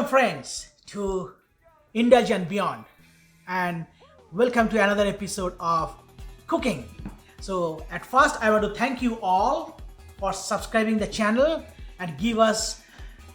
Welcome friends to Indulge and Beyond, and welcome to another episode of cooking. So at first I want to thank you all for subscribing the channel and give us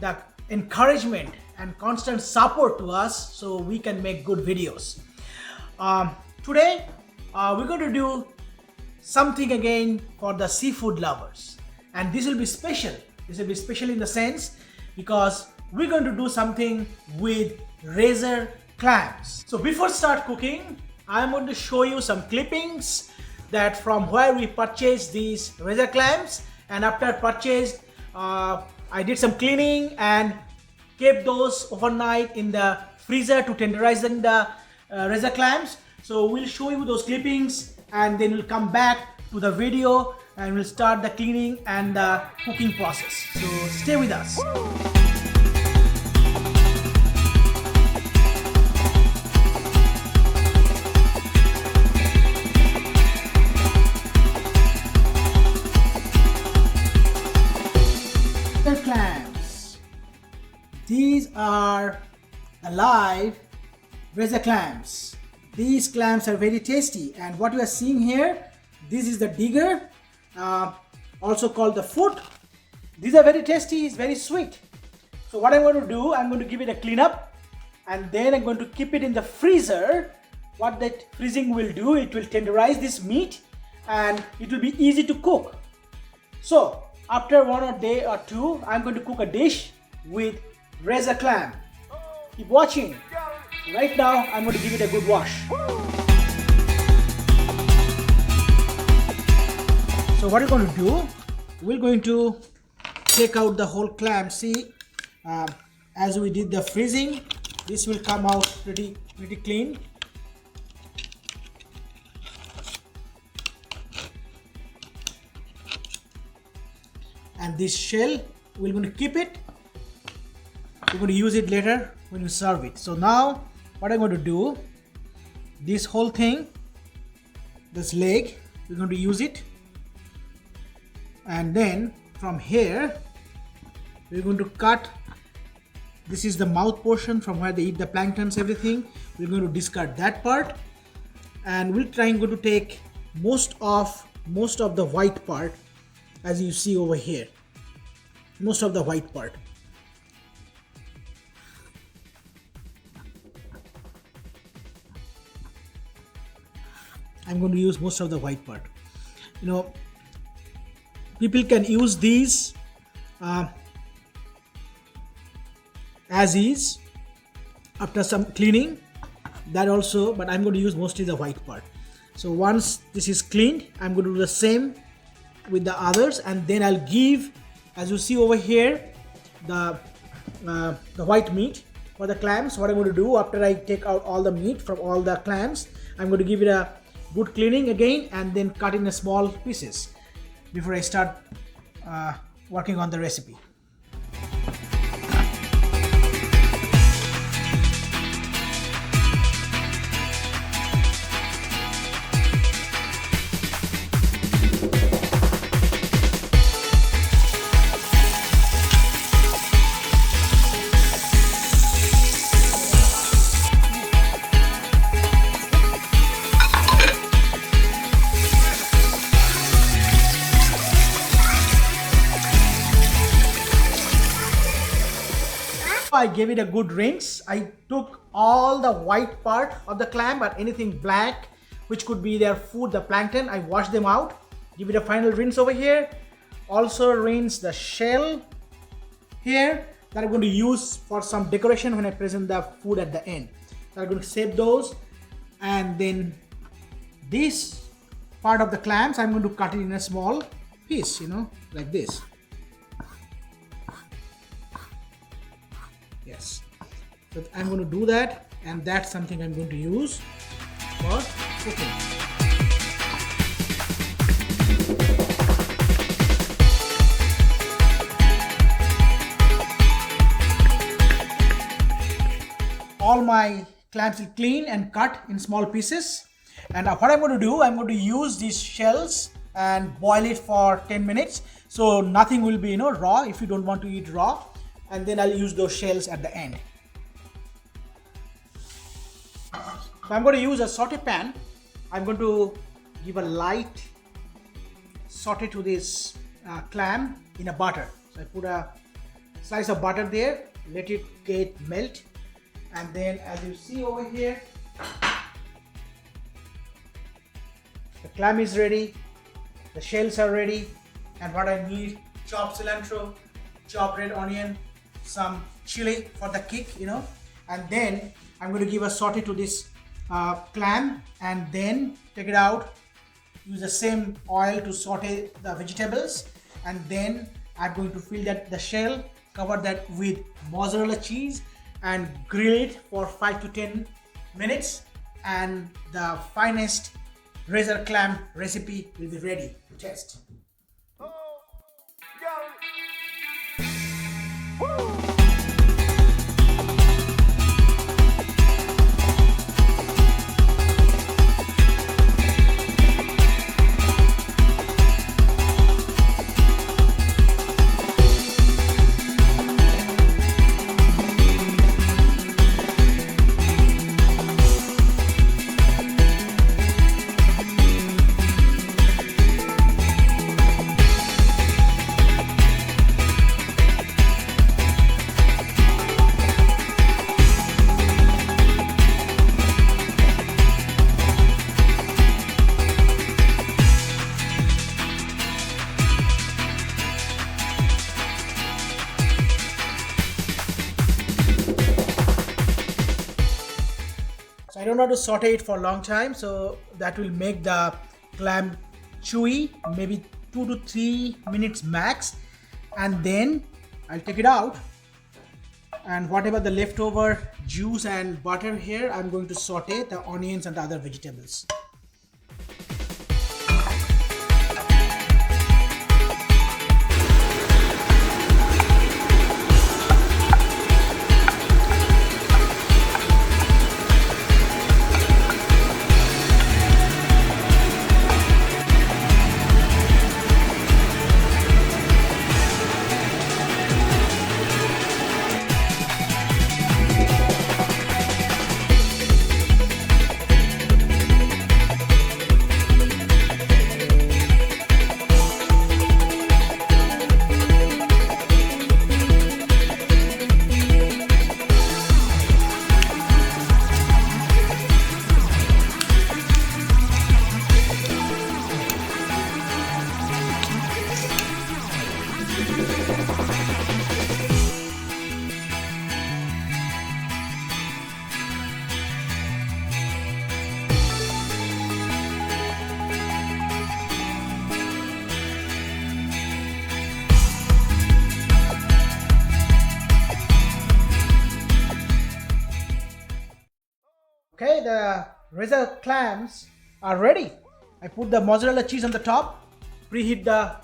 the encouragement and constant support to us so we can make good videos. Today we're going to do something again for the seafood lovers, and this will be special. This will be special in the sense because we're going to do something with razor clams. So before start cooking, I'm going to show you some clippings that from where we purchased these razor clams, and after purchased I did some cleaning and kept those overnight in the freezer to tenderize the razor clams. So we'll show you those clippings and then we'll come back to the video and we'll start the cleaning and the cooking process. So stay with us. Clams. These are alive razor clams. These clams are very tasty, and what you are seeing here, this is the digger, also called the foot. These are very tasty, it's very sweet. So what I'm going to do, I'm going to give it a clean up and then I'm going to keep it in the freezer. What that freezing will do, it will tenderize this meat and it will be easy to cook. So after 1 day or 2, I'm going to cook a dish with razor clam. Keep watching. Right now, I'm going to give it a good wash. So what we're going to do, we're going to take out the whole clam. See, as we did the freezing, this will come out pretty clean. And this shell, we're going to keep it. We're going to use it later when we serve it. So now what I'm going to do, this whole thing, this leg, we're going to use it, and then from here we're going to cut. This is the mouth portion from where they eat the planktons, everything. We're going to discard that part, and we'll try and go to take most of the white part, as you see over here, most of the white part. I'm going to use most of the white part. You know, people can use these as is after some cleaning, that also, but I'm going to use mostly the white part. So once this is cleaned, I'm going to do the same with the others, and then I'll give, as you see over here, the white meat for the clams. What I'm going to do after I take out all the meat from all the clams, I'm going to give it a good cleaning again and then cut in small pieces before I start working on the recipe. I gave it a good rinse. I took all the white part of the clam, but anything black which could be their food, the plankton, I washed them out. Give it a final rinse over here. Also rinse the shell here that I'm going to use for some decoration when I present the food at the end. So I'm going to save those, and then this part of the clams I'm going to cut it in a small piece, you know, like this. Yes, so I'm going to do that, and that's something I'm going to use for cooking. All my clams are clean and cut in small pieces, and what I'm going to do, I'm going to use these shells and boil it for 10 minutes. So nothing will be raw if you don't want to eat raw, and then I'll use those shells at the end. So I'm going to use a saute pan. I'm going to give a light saute to this clam in a butter. So I put a slice of butter there, let it get melt, and then as you see over here, the clam is ready, the shells are ready, and what I need: chopped cilantro, chopped red onion, some chili for the kick, and then I'm going to give a saute to this clam, and then take it out, use the same oil to saute the vegetables, and then I'm going to fill the shell, cover that with mozzarella cheese, and grill it for 5 to 10 minutes, and the finest razor clam recipe will be ready to test. So I don't want to saute it for a long time, so that will make the clam chewy, maybe 2 to 3 minutes max, and then I'll take it out, and whatever the leftover juice and butter here, I'm going to saute the onions and the other vegetables. Okay, the razor clams are ready. I put the mozzarella cheese on the top, preheat the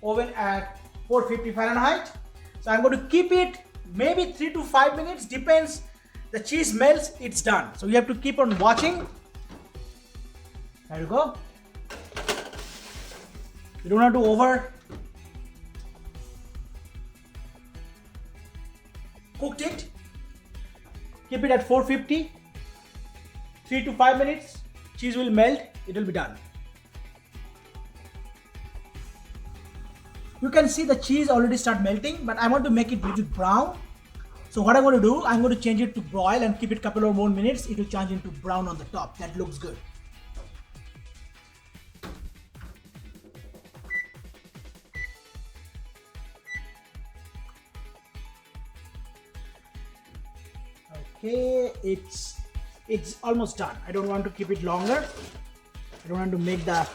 oven at 450 Fahrenheit. So I'm going to keep it maybe 3 to 5 minutes, depends. The cheese melts, it's done. So you have to keep on watching. There you go. You don't have to over cooked it. Keep it at 450. 3 to 5 minutes, cheese will melt, it will be done. You can see the cheese already start melting, but I want to make it little brown. So what I'm going to do, I'm going to change it to broil and keep it couple of more minutes. It will change into brown on the top. That looks good. Okay, it's almost done. I don't want to keep it longer. I don't want to make the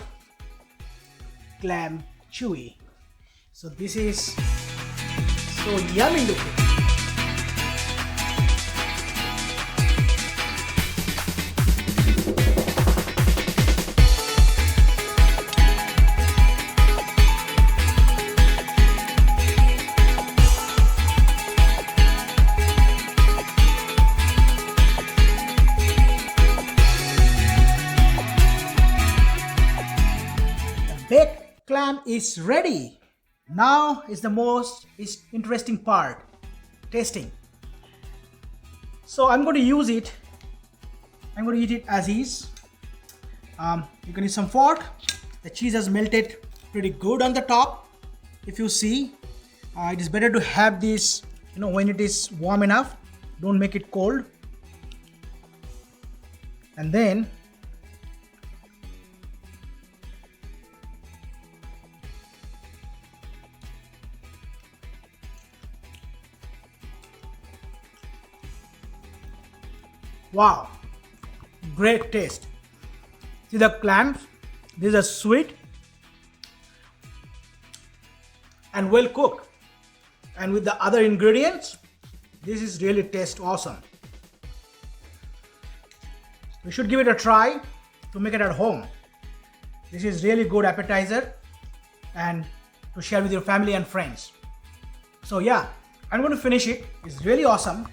clam chewy. So this is so yummy looking. Baked clam is ready. Now is the most interesting part, tasting. So I'm going to use it I'm going to eat it as is. You can use some fork. The cheese has melted pretty good on the top. If you see, it is better to have this, when it is warm enough. Don't make it cold. And then wow, great taste. See the clams, these are sweet and well cooked, and with the other ingredients, this is really taste awesome. You should give it a try to make it at home. This is really good appetizer and to share with your family and friends. So yeah, I'm going to finish it. It's really awesome.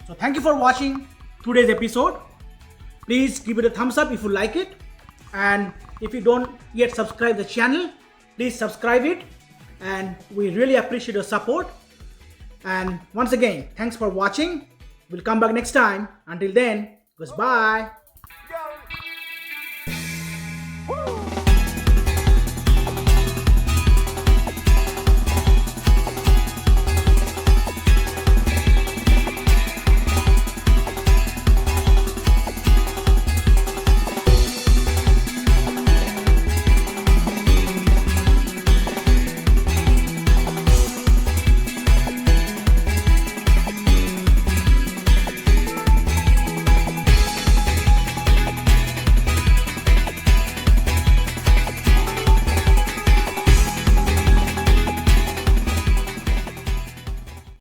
So thank you for watching today's episode. Please give it a thumbs up if you like it, and if you don't yet subscribe the channel, please subscribe it, and we really appreciate your support. And once again, thanks for watching. We'll come back next time. Until then, goodbye.